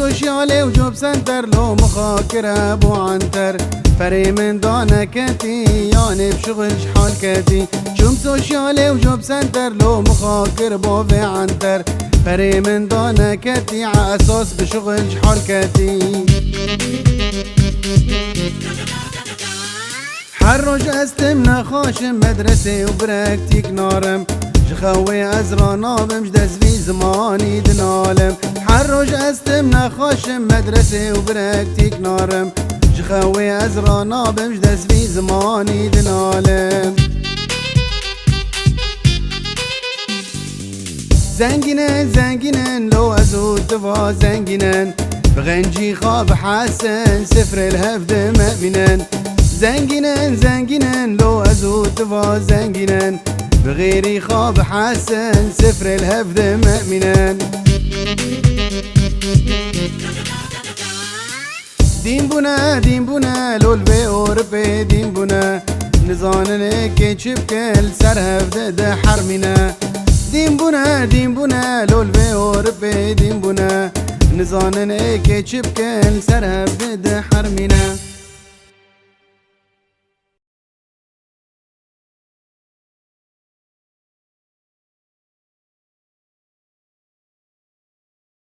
سوشيالي وجوب سنتر لو مخاكر ابو عنتر فري من دانكتي يعني بشغل شحال كتي شوم سوشيالي وجوب سنتر لو مخاكر بوفي عنتر فري من دانكتي عاساس بشغل شحال كتي حروج استمنا خاشم مدرسة وبركتيك نارم جخوي أزرانا بمجدز في زماني دنالم حروج استمنا خاشم مدرسة وبركتيك نارم جخوي أزرانا بمجدز في زماني دنالم زنگینن زنگینن لو ازود دفا زنگینن بغنجي خاب حسن سفر الهفد مأمنن زنگینن زنگینن لو ازود دفا زنگینن بغيري خاب حسن سفر الهفد مأمنن دين بنا لول بي اوربي دين بنا نزانن كيتشب كل سر هفد ده حرمنا دين بنا لول بي اوربي دين بنا نزانن كيتشب كل سر هفد ده حرمنا